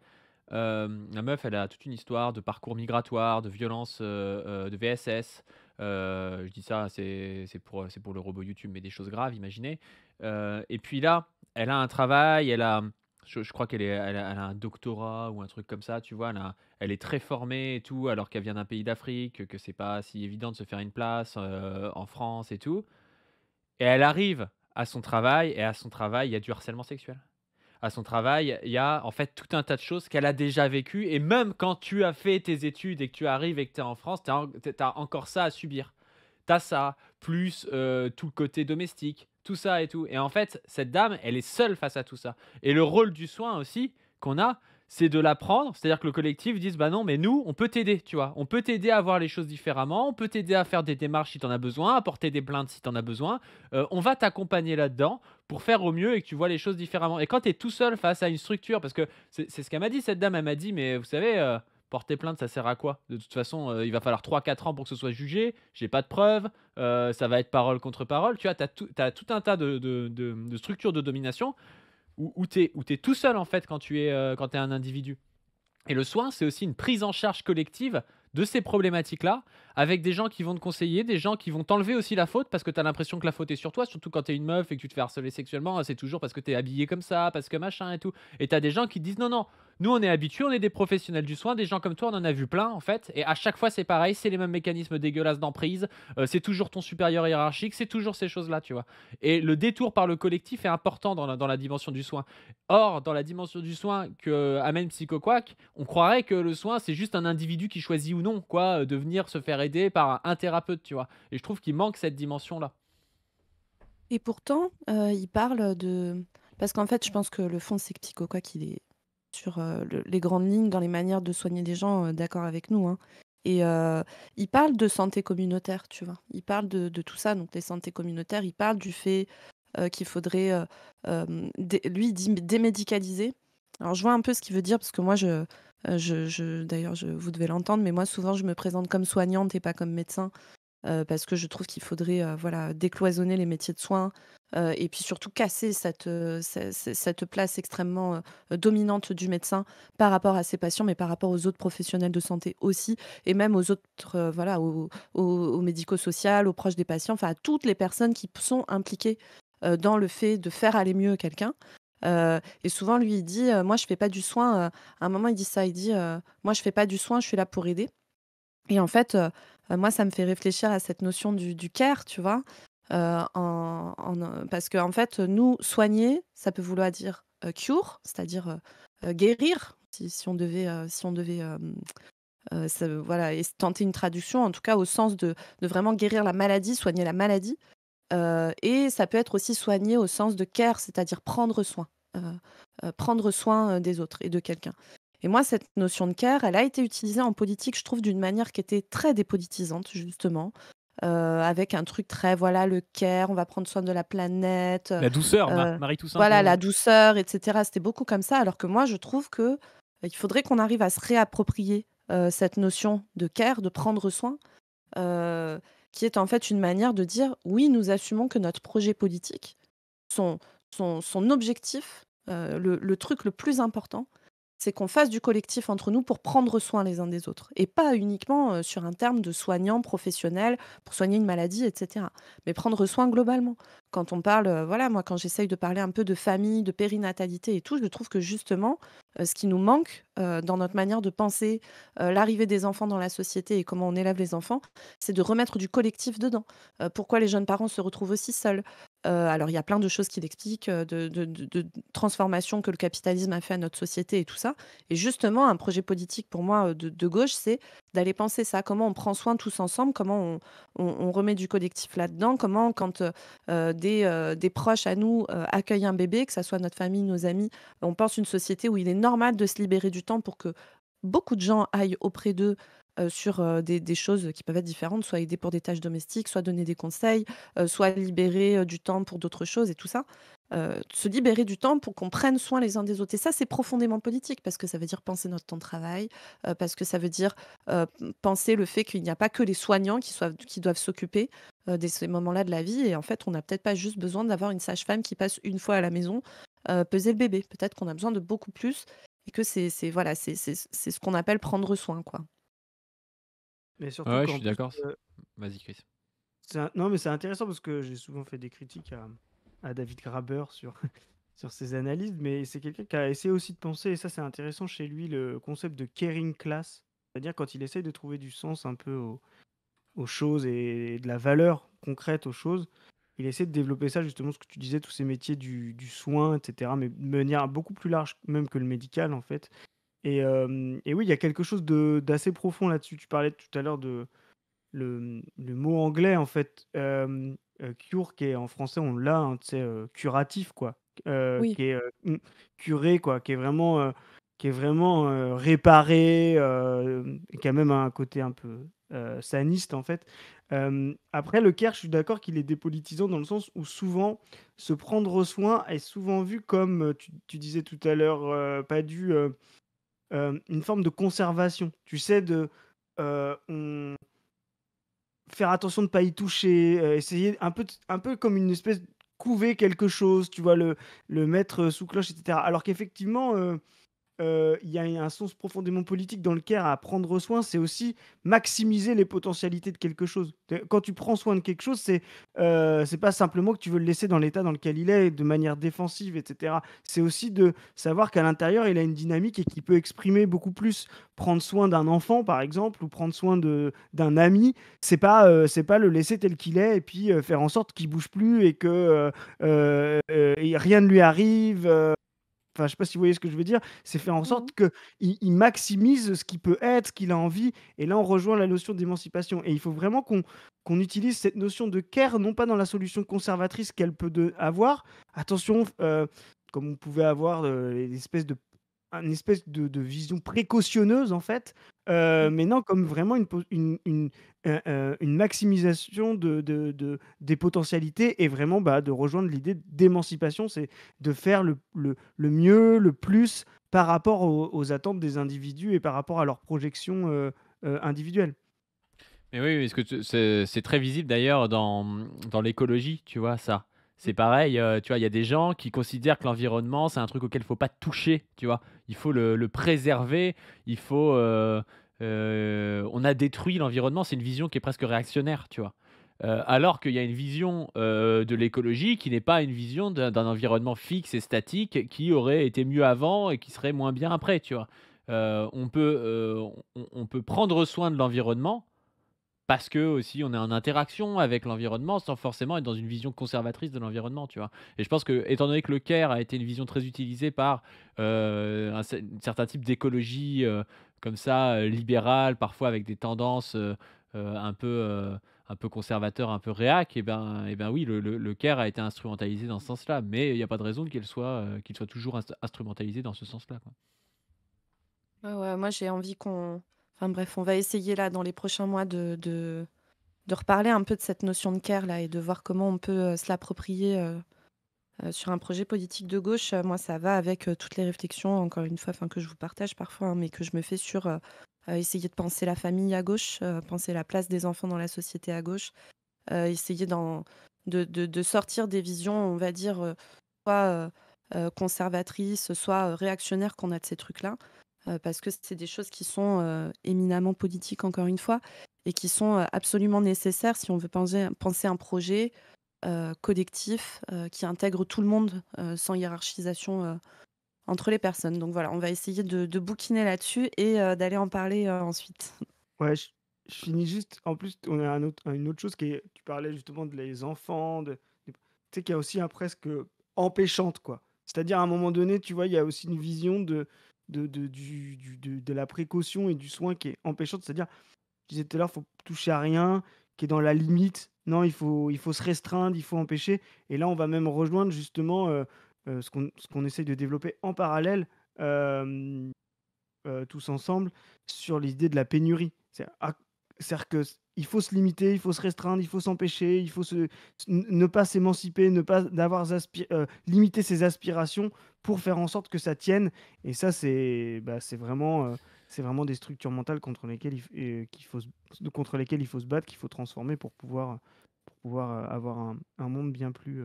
La meuf, elle a toute une histoire de parcours migratoire, de violence, de VSS. Je dis ça, c'est pour le robot YouTube, mais des choses graves, imaginez. Et puis là, elle a un travail, je crois elle a un doctorat ou un truc comme ça, tu vois. Elle est très formée et tout, alors qu'elle vient d'un pays d'Afrique, que c'est pas si évident de se faire une place en France et tout. Et elle arrive à son travail, et à son travail, il y a du harcèlement sexuel. À son travail, il y a en fait tout un tas de choses qu'elle a déjà vécues. Et même quand tu as fait tes études et que tu arrives et que tu es en France, tu as encore ça à subir. Tu as ça, plus tout le côté domestique, tout ça et tout. Et en fait, cette dame, elle est seule face à tout ça. Et le rôle du soin aussi qu'on a, c'est de l'apprendre. C'est-à-dire que le collectif dise, bah non, mais nous, on peut t'aider, tu vois. On peut t'aider à voir les choses différemment. On peut t'aider à faire des démarches si tu en as besoin, à porter des plaintes si tu en as besoin. On va t'accompagner là-dedans pour faire au mieux et que tu vois les choses différemment. Et quand tu es tout seul face à une structure, parce que c'est ce qu'elle m'a dit, cette dame, elle m'a dit, mais vous savez, porter plainte, ça sert à quoi? De toute façon, il va falloir 3 4 ans pour que ce soit jugé, j'ai pas de preuves, ça va être parole contre parole. Tu vois, t'as tout un tas de structures de domination où tu es tout seul, en fait, quand tu es un individu. Et le soin, c'est aussi une prise en charge collective de ces problématiques-là, avec des gens qui vont te conseiller, des gens qui vont t'enlever aussi la faute, parce que tu as l'impression que la faute est sur toi, surtout quand tu es une meuf et que tu te fais harceler sexuellement, c'est toujours parce que tu es habillé comme ça, parce que machin et tout. Et tu as des gens qui te disent non, non, nous on est habitués, on est des professionnels du soin, des gens comme toi, on en a vu plein en fait, et à chaque fois c'est pareil, c'est les mêmes mécanismes dégueulasses d'emprise, c'est toujours ton supérieur hiérarchique, c'est toujours ces choses-là, tu vois. Et le détour par le collectif est important dans la dimension du soin. Or, dans la dimension du soin que amène Psycho Quack, on croirait que le soin, c'est juste un individu qui choisit ou non, quoi, de venir se faire aider par un thérapeute, tu vois. Et je trouve qu'il manque cette dimension-là. Et pourtant, il parle de parce qu'en fait, je pense que le fond, c'est que Psycho Quack, il est sur, les grandes lignes dans les manières de soigner les gens, d'accord avec nous, hein. Et il parle de santé communautaire, tu vois? Il parle de tout ça, donc les santé communautaires. Il parle du fait, qu'il faudrait, lui, il dit démédicaliser. Alors je vois un peu ce qu'il veut dire parce que moi d'ailleurs, vous devez l'entendre, mais moi souvent je me présente comme soignante et pas comme médecin. Parce que je trouve qu'il faudrait, voilà, décloisonner les métiers de soins, et puis surtout casser cette place extrêmement, dominante du médecin par rapport à ses patients, mais par rapport aux autres professionnels de santé aussi, et même aux autres, voilà, au médico-social, aux proches des patients, enfin à toutes les personnes qui sont impliquées, dans le fait de faire aller mieux quelqu'un. Et souvent lui il dit, «Moi je fais pas du soin», à un moment il dit ça, il dit, «Moi je fais pas du soin, je suis là pour aider». Et en fait, moi, ça me fait réfléchir à cette notion du care, tu vois? Parce qu'en fait, nous, soigner, ça peut vouloir dire, cure, c'est-à-dire, guérir, si on devait, voilà, et tenter une traduction, en tout cas au sens de vraiment guérir la maladie, soigner la maladie. Et ça peut être aussi soigner au sens de care, c'est-à-dire prendre soin, des autres et de quelqu'un. Et moi, cette notion de care, elle a été utilisée en politique, je trouve, d'une manière qui était très dépolitisante, justement, avec un truc très, voilà, le care, on va prendre soin de la planète, La douceur, heu, Marie Toussaint. voilà, la douceur, et cetera. C'était beaucoup comme ça, alors que moi, je trouve que, il faudrait qu'on arrive à se réapproprier, cette notion de care, de prendre soin, heu, qui est en fait une manière de dire: «Oui, nous assumons que notre projet politique, son son objectif, le truc le plus important, c'est qu'on fasse du collectif entre nous pour prendre soin les uns des autres et pas uniquement, sur un terme de soignant professionnel pour soigner une maladie et cetera, mais prendre soin globalement. Quand on parle, voilà, moi, quand j'essaye de parler un peu de famille, de périnatalité et tout, je trouve que justement, ce qui nous manque, dans notre manière de penser, l'arrivée des enfants dans la société et comment on élève les enfants, c'est de remettre du collectif dedans. Pourquoi les jeunes parents se retrouvent aussi seuls? Alors il y a plein de choses qui l'expliquent, de transformations que le capitalisme a fait à notre société et tout ça. Et justement, un projet politique pour moi, de gauche, c'est d'aller penser ça. Comment on prend soin tous ensemble, comment on remet du collectif là-dedans, comment quand, des proches à nous, accueillent un bébé, que ça soit notre famille, nos amis, on pense une société où il est normal de se libérer du temps pour que beaucoup de gens aillent auprès d'eux, sur, des choses qui peuvent être différentes, soit aider pour des tâches domestiques, soit donner des conseils, soit libérer, du temps pour d'autres choses et tout ça. Se libérer du temps pour qu'on prenne soin les uns des autres et ça, c'est profondément politique parce que ça veut dire penser notre temps de travail, parce que ça veut dire, penser le fait qu'il n'y a pas que les soignants qui doivent s'occuper, de ces moments-là de la vie et en fait, on n'a peut-être pas juste besoin d'avoir une sage-femme qui passe une fois à la maison, peser le bébé. Peut-être qu'on a besoin de beaucoup plus et que c'est voilà, c'est ce qu'on appelle prendre soin, quoi. Mais Ouais, surtout ouais, je qu'en suis plus, d'accord. Vas-y, Chris. non, mais c'est intéressant parce que j'ai souvent fait des critiques à David Graber sur, sur ses analyses, mais c'est quelqu'un qui a essayé aussi de penser, et ça c'est intéressant chez lui, le concept de caring class. C'est-à-dire quand il essaye de trouver du sens un peu aux choses et de la valeur concrète aux choses, il essaie de développer ça, justement, ce que tu disais, tous ces métiers du soin, etc., mais de manière beaucoup plus large même que le médical, en fait. Et oui, il y a quelque chose d'assez profond là-dessus. Tu parlais tout à l'heure de le mot anglais, en fait, cure, qui est en français, on l'a, hein, tu sais, curatif, quoi, Oui. qui est curé, quoi, qui est vraiment réparé, et qui a même un côté un peu saniste, en fait. Après, le care, je suis d'accord qu'il est dépolitisant dans le sens où souvent, se prendre soin est souvent vu comme, tu disais tout à l'heure, pas une forme de conservation. Tu sais, on faire attention de ne pas y toucher, essayer un peu comme une espèce couver quelque chose, tu vois? Le mettre sous cloche et cetera. Alors qu'effectivement, il y a un sens profondément politique dans le care à prendre soin, c'est aussi maximiser les potentialités de quelque chose. Quand tu prends soin de quelque chose, c'est pas simplement que tu veux le laisser dans l'état dans lequel il est, de manière défensive, et cetera. C'est aussi de savoir qu'à l'intérieur, il a une dynamique et qu'il peut exprimer beaucoup plus. Prendre soin d'un enfant, par exemple, ou prendre soin d'un ami, c'est pas le laisser tel qu'il est et puis, faire en sorte qu'il bouge plus et que, et rien ne lui arrive, enfin, je sais pas si vous voyez ce que je veux dire? C'est faire en Mmh. sorte qu'il maximise ce qu'il peut être, ce qu'il a envie et là, on rejoint la notion d'émancipation et il faut vraiment qu'on utilise cette notion de care, non pas dans la solution conservatrice qu'elle peut avoir. Attention, comme on pouvait avoir, une espèce de vision précautionneuse, en fait, Mmh. mais non, comme vraiment une maximisation des potentialités et vraiment, bah, de rejoindre l'idée d'émancipation. C'est de faire le mieux, le plus par rapport aux attentes des individus et par rapport à leurs projections, individuelles. Mais oui, parce que c'est très visible d'ailleurs dans l'écologie, tu vois ça? C'est pareil, tu vois, il y a des gens qui considèrent que l'environnement, c'est un truc auquel il faut pas toucher, tu vois? Il faut le préserver, il faut, on a détruit l'environnement, c'est une vision qui est presque réactionnaire, tu vois? Alors qu'il y a une vision, de l'écologie qui n'est pas une vision d'un environnement fixe et statique qui aurait été mieux avant et qui serait moins bien après, tu vois? On peut prendre soin de l'environnement parce que aussi on est en interaction avec l'environnement sans forcément être dans une vision conservatrice de l'environnement, tu vois? Et je pense que étant donné que le care a été une vision très utilisée par, un certain type d'écologie, comme ça, libérale, parfois avec des tendances, un peu conservateurs, un peu réac et ben oui, le care a été instrumentalisé dans ce sens-là, mais il y a pas de raison qu'il soit toujours instrumentalisé dans ce sens-là, quoi. Ouais, ouais, moi j'ai envie qu'on enfin bref, on va essayer là dans les prochains mois de reparler un peu de cette notion de care là et de voir comment on peut, se l'approprier, sur un projet politique de gauche. Moi ça va avec, toutes les réflexions encore une fois, enfin que je vous partage parfois, hein, mais que je me fais sur, essayer de penser la famille à gauche, penser la place des enfants dans la société à gauche, essayer de sortir des visions, on va dire, soit, conservatrices, soit, réactionnaires qu'on a de ces trucs-là. Parce que c'est des choses qui sont, éminemment politiques encore une fois et qui sont, absolument nécessaires si on veut penser un projet, collectif, qui intègre tout le monde, sans hiérarchisation, entre les personnes. Donc voilà, on va essayer de bouquiner là-dessus et d'aller en parler, ensuite. Ouais, je finis juste en plus, on a une autre chose qui est tu parlais justement de les enfants, tu sais qu'il y a aussi un presque, empêchante quoi. C'est-à-dire à un moment donné, tu vois, il y a aussi une vision de la précaution et du soin qui est empêchante. C'est-à-dire, je disais tout à l'heure, faut toucher à rien, qui est dans la limite. Non, il faut se restreindre, il faut empêcher et là, on va même rejoindre justement, ce qu'on essaye de développer en parallèle, hem tous ensemble sur l'idée de la pénurie. C'est-à-dire que il faut se limiter, il faut se restreindre, il faut s'empêcher, il faut ne pas s'émanciper, ne pas limiter ses aspirations pour faire en sorte que ça tienne et ça c'est vraiment des structures mentales contre lesquelles il faut se battre, qu'il faut transformer pour pouvoir avoir un monde bien plus,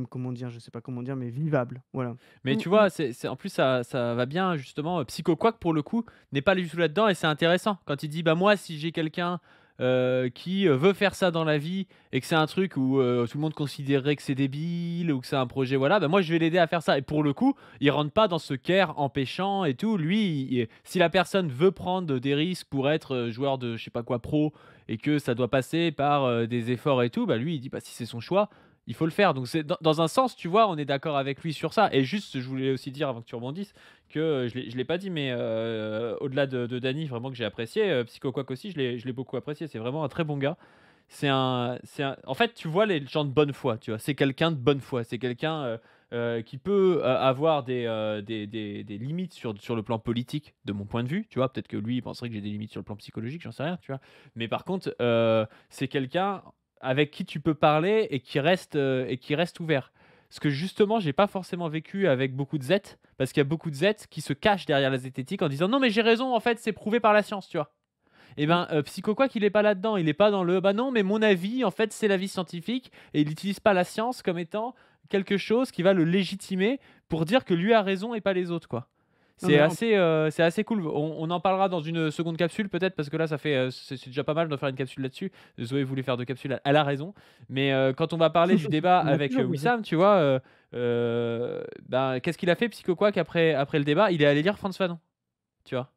comment dire? Je sais pas comment dire, mais vivable, voilà. Mais Mmh tu mh. vois, en plus ça va bien justement, Psycho Quack pour le coup n'est pas du tout là-dedans et c'est intéressant quand il dit: «Bah moi si j'ai quelqu'un, qui, veut faire ça dans la vie et que c'est un truc où, tout le monde considérerait que c'est débile ou que c'est un projet voilà, bah moi je vais l'aider à faire ça» et pour le coup, il rentre pas dans ce care empêchant et tout. Lui, si la personne veut prendre des risques pour être, joueur de je sais pas quoi pro et que ça doit passer par, des efforts et tout, bah lui il dit: «Bah si c'est son choix, il faut le faire». Donc c'est dans un sens, tu vois, on est d'accord avec lui sur ça. Et juste, je voulais aussi dire avant que tu rebondisses que je l'ai pas dit, mais au-delà de Dany, vraiment que j'ai apprécié, Psycho Quack aussi, je l'ai beaucoup apprécié. C'est vraiment un très bon gars. En fait, tu vois les gens de bonne foi, tu vois. C'est quelqu'un de bonne foi. C'est quelqu'un qui peut avoir des limites sur le plan politique, de mon point de vue. Tu vois, peut-être que lui, il penserait que j'ai des limites sur le plan psychologique, j'en sais rien, tu vois. Mais par contre, c'est quelqu'un avec qui tu peux parler et qui reste ouvert. Ce que justement, j'ai pas forcément vécu avec beaucoup de Z, parce qu'il y a beaucoup de Z qui se cachent derrière la zététique en disant non mais j'ai raison, en fait c'est prouvé par la science, tu vois. Et Mmh. ben Psycho Quack il est pas là-dedans, il est pas dans le bah non mais mon avis en fait c'est l'avis scientifique et il n'utilise pas la science comme étant quelque chose qui va le légitimer pour dire que lui a raison et pas les autres quoi. Non mais C'est assez cool. On en parlera dans une seconde capsule peut-être parce que là ça fait c'est déjà pas mal de faire une capsule là-dessus. Zoé voulait faire 2 capsules, elle a raison. Mais quand on va parler du débat on a avec toujours raison. Wissam, tu vois, ben, qu'est-ce qu'il a fait Psycho Quack après le débat? Il est allé lire Frantz Fanon, tu vois?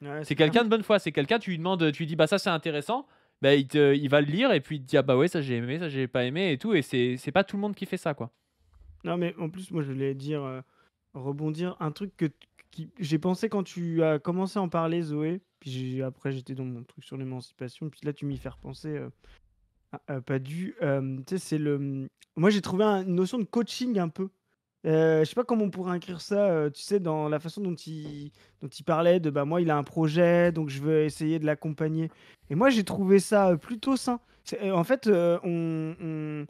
Ouais, C'est c'est clair. quelqu'un de bonne foi, c'est quelqu'un, tu lui demandes, tu lui dis: «Bah, ça, c'est intéressant», bah, il va le lire et puis il te dit: «Ah bah, ouais, ça j'ai aimé, ça j'ai pas aimé» et tout et c'est pas tout le monde qui fait ça, quoi. Non, mais en plus, moi, je voulais dire, rebondir, un truc qui j'ai pensé quand tu as commencé à en parler, Zoé, puis après, j'étais dans mon truc sur l'émancipation, puis là, tu m'y fais repenser, pas dû, tu sais, moi, j'ai trouvé une notion de coaching un peu. Je sais pas comment on pourrait écrire ça, tu sais, dans la façon dont il parlait de, bah, moi, il a un projet, donc je veux essayer de l'accompagner et moi, j'ai trouvé ça, plutôt sain. En fait, on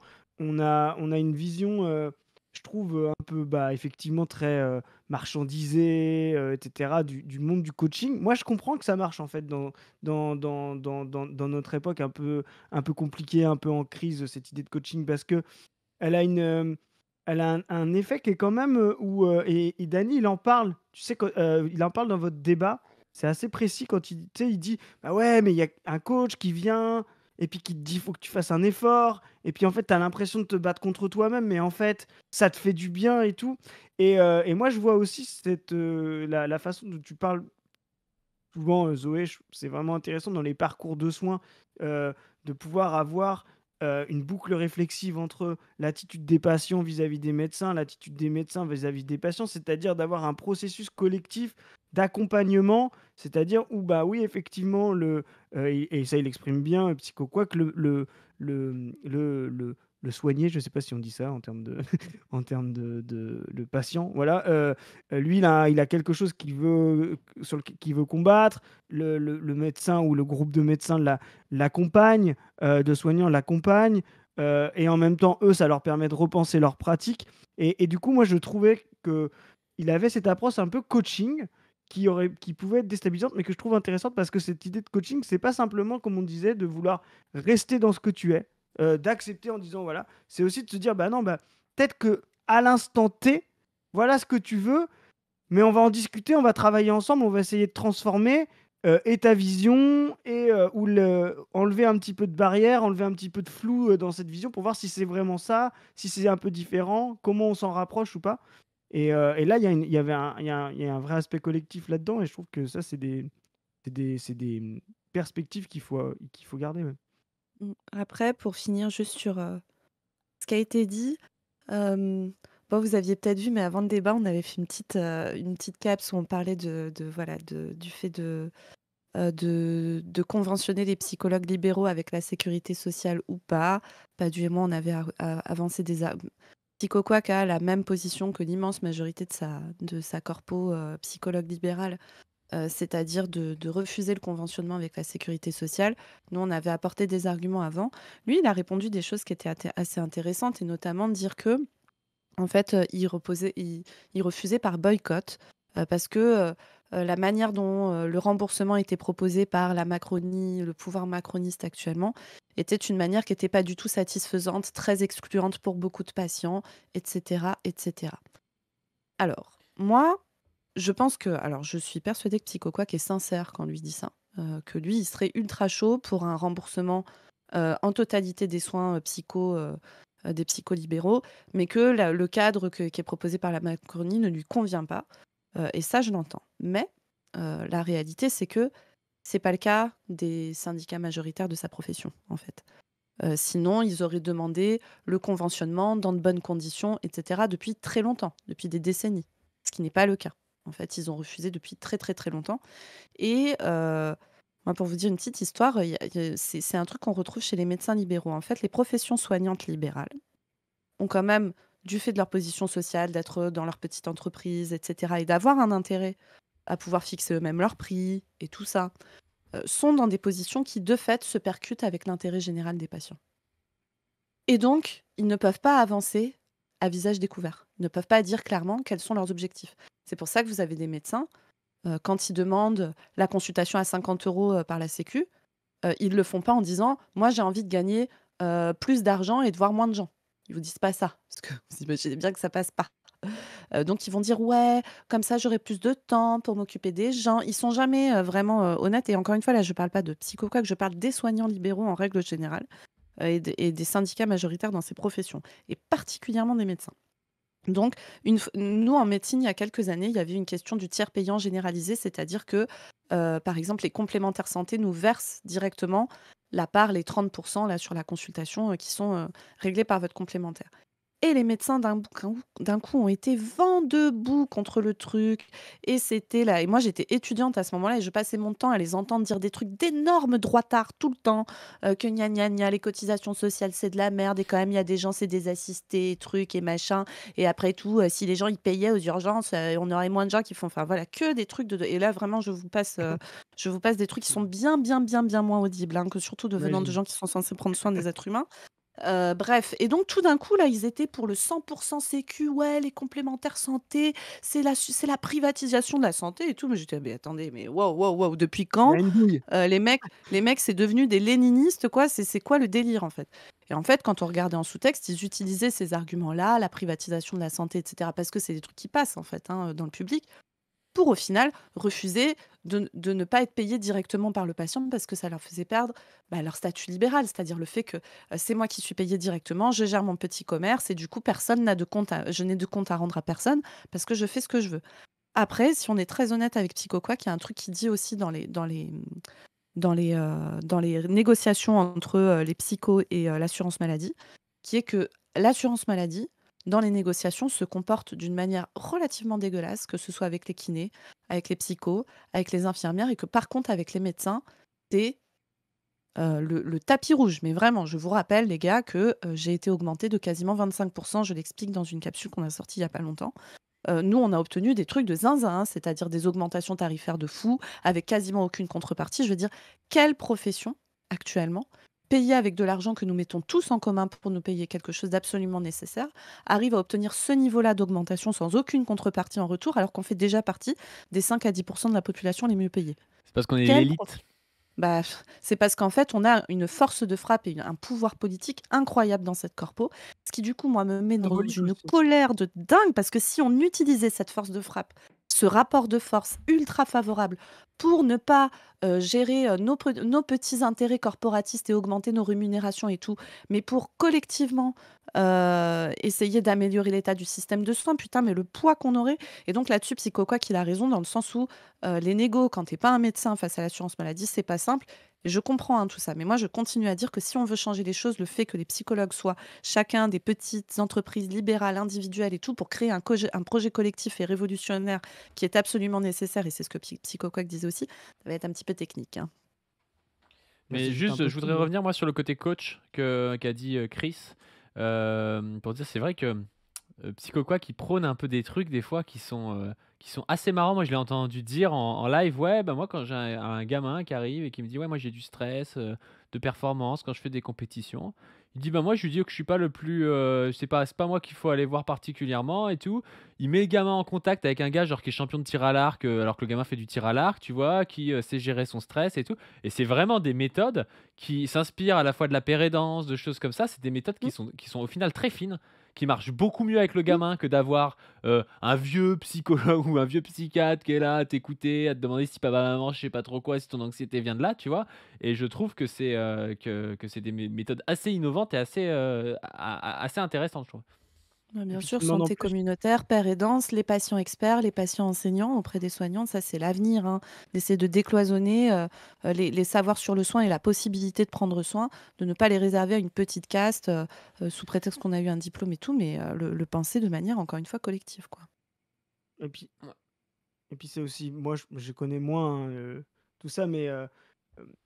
a une vision, je trouve, un peu, bah, effectivement très, marchandisée, et cetera, du monde du coaching. Moi, je comprends que ça marche, en fait, dans notre époque un peu compliquée, un peu en crise, cette idée de coaching parce qu'elle a elle a un effet qui est quand même, où, et Dany, il en parle. Tu sais, il en parle dans votre débat. C'est assez précis quand tu sais, il dit: «Bah, ouais, mais il y a un coach qui vient et puis qui te dit: "Faut que tu fasses un effort" et puis, en fait, tu as l'impression de te battre contre toi-même, mais en fait, ça te fait du bien et tout» et moi, je vois aussi la façon dont tu parles souvent, Zoé, c'est vraiment intéressant dans les parcours de soins, de pouvoir avoir, une boucle réflexive entre l'attitude des patients vis-à-vis des médecins, l'attitude des médecins vis-à-vis des patients. C'est-à-dire d'avoir un processus collectif d'accompagnement, c'est-à-dire où, bah, oui, effectivement, et ça, il exprime bien, Psycho Quack, le soigné, je ne sais pas si on dit ça en termes de en termes de le patient, voilà, lui, il a quelque chose qu'il veut combattre. Le médecin ou le groupe de médecins l'accompagne, de soignants l'accompagne, et en même temps, eux, ça leur permet de repenser leurs pratiques et du coup, moi, je trouvais qu'il avait cette approche un peu coaching qui pouvait être déstabilisante, mais que je trouve intéressante parce que cette idée de coaching, c'est pas simplement, comme on disait, de vouloir rester dans ce que tu es, d'accepter en disant voilà. C'est aussi de se dire bah non, bah peut-être que à l'instant T, voilà ce que tu veux, mais on va en discuter, on va travailler ensemble, on va essayer de transformer et ta vision et enlever un petit peu de barrière, enlever un petit peu de flou dans cette vision pour voir si c'est vraiment ça, si c'est un peu différent, comment on s'en rapproche ou pas. Et là, il y avait il y a un vrai aspect collectif là-dedans et je trouve que ça, c'est des perspectives qu'il faut garder. Ouais. Après, pour finir juste sur ce qui a été dit, bon, vous aviez peut-être vu, mais avant le débat, on avait fait une petite caps où on parlait voilà, du fait de conventionner les psychologues libéraux avec la sécurité sociale ou pas. Badu et moi, on avait avancé Psycho Quack a la même position que l'immense majorité de sa corpo psychologue libérale, c'est-à-dire de refuser le conventionnement avec la sécurité sociale. Nous, on avait apporté des arguments avant. Lui, il a répondu des choses qui étaient assez intéressantes, et notamment de dire que en fait, il refusait par boycott, parce que, la manière dont, le remboursement était proposé par la Macronie, le pouvoir macroniste actuellement, était une manière qui était pas du tout satisfaisante, très excluante pour beaucoup de patients, et cetera, et cetera. Alors, moi, je suis persuadée que Psycho Quack est sincère quand lui dit ça, que lui, il serait ultra chaud pour un remboursement, en totalité des soins, des psycholibéraux, mais que le cadre qui est proposé par la Macronie ne lui convient pas, et ça, je l'entends. Mais la réalité, c'est que c'est pas le cas des syndicats majoritaires de sa profession, en fait. Sinon, ils auraient demandé le conventionnement dans de bonnes conditions, etc., depuis très longtemps, depuis des décennies, ce qui n'est pas le cas. En fait, ils ont refusé depuis très, très, très longtemps. Et moi, pour vous dire une petite histoire, c'est un truc qu'on retrouve chez les médecins libéraux. En fait, les professions soignantes libérales ont quand même, du fait de leur position sociale, d'être dans leur petite entreprise, etc., et d'avoir un intérêt à pouvoir fixer eux-mêmes leurs prix et tout ça, sont dans des positions qui, de fait, se percutent avec l'intérêt général des patients. Et donc, ils ne peuvent pas avancer à visage découvert. Ils ne peuvent pas dire clairement quels sont leurs objectifs. C'est pour ça que vous avez des médecins, quand ils demandent la consultation à 50 € par la Sécu, ils ne le font pas en disant: «Moi, j'ai envie de gagner plus d'argent et de voir moins de gens». Ils vous disent pas ça, parce que vous imaginez bien que ça passe pas. Donc ils vont dire: «Ouais, comme ça j'aurai plus de temps pour m'occuper des gens». Ils sont jamais vraiment honnêtes, et encore une fois, là, je parle pas de psychoquac, je parle des soignants libéraux en règle générale, et des syndicats majoritaires dans ces professions, et particulièrement des médecins. Donc, nous, en médecine, il y a quelques années, il y avait une question du tiers payant généralisé, c'est-à-dire que, par exemple, les complémentaires santé nous versent directement la part, les 30% là, sur la consultation, qui sont réglés par votre complémentaire. Et les médecins d'un coup ont été vent debout contre le truc, et c'était là, et moi j'étais étudiante à ce moment-là, et je passais mon temps à les entendre dire des trucs d'énormes droitards tout le temps, que gna gna gna, les cotisations sociales c'est de la merde, et quand même il y a des gens c'est des assistés, trucs et machin, et après tout, si les gens ils payaient aux urgences, on aurait moins de gens qui font, enfin voilà, que des trucs et là vraiment je vous passe des trucs qui sont bien, bien, bien, bien moins audibles, hein, que surtout de venant de J'imagine. gens qui sont censés prendre soin des êtres humains. Bref, et donc tout d'un coup, là, ils étaient pour le 100% sécu, ouais, les complémentaires santé, c'est la privatisation de la santé et tout. Mais j'étais: «Mais attendez, mais waouh, waouh, waouh, depuis Il y quand?» a une douille. Les mecs, c'est devenu des léninistes, quoi. C'est quoi le délire, en fait? Et en fait, quand on regardait en sous-texte, ils utilisaient ces arguments-là, la privatisation de la santé, et cetera, parce que c'est des trucs qui passent, en fait, hein, dans le public, pour au final refuser de ne pas être payés directement par le patient, parce que ça leur faisait perdre leur statut libéral. C'est-à-dire le fait que c'est moi qui suis payé directement, je gère mon petit commerce, et du coup, je n'ai de compte à rendre à personne, parce que je fais ce que je veux. Après, si on est très honnête avec Psycho Quack, il y a un truc qui dit aussi dans les négociations entre les psychos et l'assurance maladie, qui est que l'assurance maladie, dans les négociations, se comporte d'une manière relativement dégueulasse, que ce soit avec les kinés, avec les psychos, avec les infirmières, et que par contre, avec les médecins, c'est le tapis rouge. Mais vraiment, je vous rappelle, les gars, que j'ai été augmentée de quasiment 25%. Je l'explique dans une capsule qu'on a sortie il n'y a pas longtemps. Nous, on a obtenu des trucs de zinzin, hein, c'est-à-dire des augmentations tarifaires de fou, avec quasiment aucune contrepartie. Je veux dire, quelle profession, actuellement, payé avec de l'argent que nous mettons tous en commun pour nous payer quelque chose d'absolument nécessaire, arrive à obtenir ce niveau-là d'augmentation sans aucune contrepartie en retour, alors qu'on fait déjà partie des 5 à 10 de la population les mieux payés. C'est parce qu'on est Quel l'élite. Bah, c'est parce qu'en fait, on a une force de frappe et un pouvoir politique incroyable dans cette corpo. Ce qui, du coup, moi, me met dans Symbolique une aussi. colère de dingue parce que si on utilisait cette force de frappe, ce rapport de force ultra favorable pour ne pas gérer nos petits intérêts corporatistes et augmenter nos rémunérations et tout, mais pour collectivement essayer d'améliorer l'état du système de soins, putain, mais le poids qu'on aurait. Et donc là-dessus, Psychoquac, il a raison dans le sens où les négos, quand t'es pas un médecin face à l'assurance maladie, c'est pas simple. Et je comprends hein, tout ça, mais moi je continue à dire que si on veut changer les choses, le fait que les psychologues soient chacun des petites entreprises libérales, individuelles et tout, pour créer un projet collectif et révolutionnaire qui est absolument nécessaire, et c'est ce que Psychoquac disait aussi, ça va être un petit peu technique, hein. Bah, Mais c'est juste juste, je voudrais impossible. revenir moi sur le côté coach qu'a dit Chris. Pour dire, c'est vrai que Psychoquac qui prône un peu des trucs des fois qui sont assez marrants. Moi, je l'ai entendu dire en live, ouais, bah moi quand j'ai un gamin qui arrive et qui me dit, ouais, moi j'ai du stress de performance quand je fais des compétitions. Il dit, bah moi je lui dis que je suis pas le plus, c'est pas moi qu'il faut aller voir particulièrement et tout. Il met le gamin en contact avec un gars genre qui est champion de tir à l'arc, alors que le gamin fait du tir à l'arc, tu vois, qui sait gérer son stress et tout. Et c'est vraiment des méthodes qui s'inspirent à la fois de la pérédance, de choses comme ça. C'est des méthodes Mm, qui sont au final très fines, qui marchent beaucoup mieux avec le mm. gamin que d'avoir un vieux psychologue ou un vieux psychiatre qui est là à t'écouter, à te demander si papa, maman, je sais pas trop quoi, si ton anxiété vient de là, tu vois. Et je trouve que que c'est des méthodes assez innovantes et assez intéressantes, je trouve. Ouais, Et bien puis sûr, tu demandes en santé plus. communautaire, père aidance, les patients experts, les patients enseignants auprès des soignants, ça c'est l'avenir, hein, d'essayer de décloisonner les savoirs sur le soin et la possibilité de prendre soin, de ne pas les réserver à une petite caste sous prétexte qu'on a eu un diplôme et tout, mais le penser de manière, encore une fois, collective, quoi. Et puis, et puis c'est aussi, moi je connais moins tout ça, mais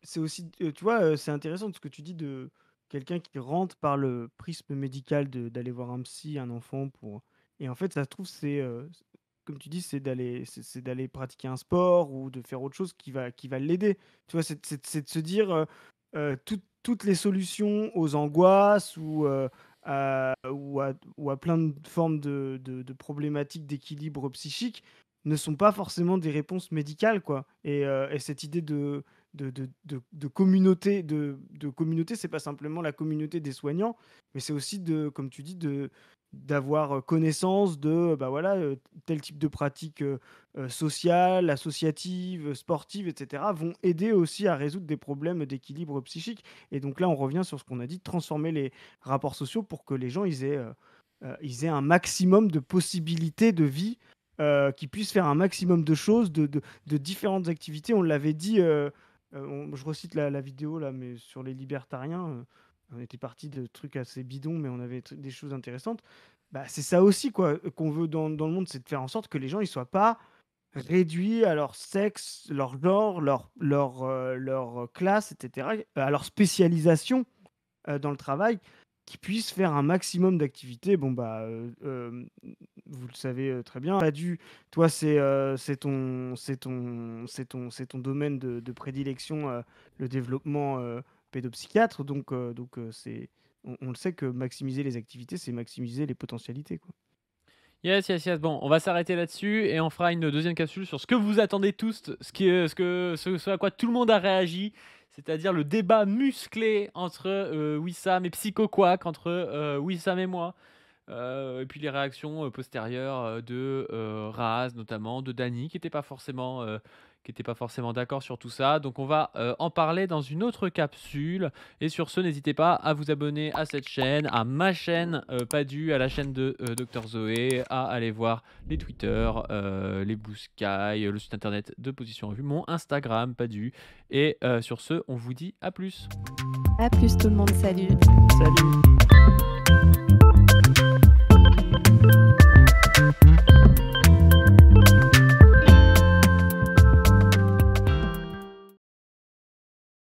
c'est aussi, tu vois, c'est intéressant ce que tu dis de quelqu'un qui rentre par le prisme médical d'aller voir un psy, un enfant pour. Et en fait, ça se trouve, comme tu dis, c'est d'aller pratiquer un sport ou de faire autre chose qui va l'aider. Tu vois, c'est de se dire toutes les solutions aux angoisses ou à plein de formes de problématiques d'équilibre psychique ne sont pas forcément des réponses médicales, quoi. Et cette idée de communauté, de communauté, c'est pas simplement la communauté des soignants, mais c'est aussi comme tu dis, d'avoir connaissance de, bah voilà, tel type de pratiques sociales, associatives, sportives, etc., vont aider aussi à résoudre des problèmes d'équilibre psychique. Et donc là, on revient sur ce qu'on a dit, de transformer les rapports sociaux pour que les gens ils aient un maximum de possibilités de vie, qu'ils puissent faire un maximum de choses, de différentes activités. On l'avait dit, je recite la vidéo là, mais sur les libertariens, on était parti de trucs assez bidons, mais on avait des choses intéressantes. Bah, c'est ça aussi quoi, qu'on veut dans le monde, c'est de faire en sorte que les gens ils soient pas réduits à leur sexe, leur genre, leur classe, etc., à leur spécialisation dans le travail, qui puissent faire un maximum d'activités. Bon, bah, vous le savez très bien. Toi, c'est ton domaine de prédilection, le développement pédopsychiatre. On le sait que maximiser les activités, c'est maximiser les potentialités, quoi. Yes, yes, yes. Bon, on va s'arrêter là-dessus et on fera une deuxième capsule sur ce que vous attendez tous, ce à quoi tout le monde a réagi, c'est-à-dire le débat musclé entre Wissam et Psychoquac, entre Wissam et moi. Et puis les réactions postérieures de Raz notamment, de Dany qui était pas forcément d'accord sur tout ça. Donc on va en parler dans une autre capsule. Et sur ce, n'hésitez pas à vous abonner à cette chaîne, à ma chaîne Padu, à la chaîne de Dr Zoé, à aller voir les Twitter, les Blue Sky, le site internet de Position Revue, mon Instagram Padu. Et sur ce, on vous dit à plus. À plus tout le monde, salut. Salut!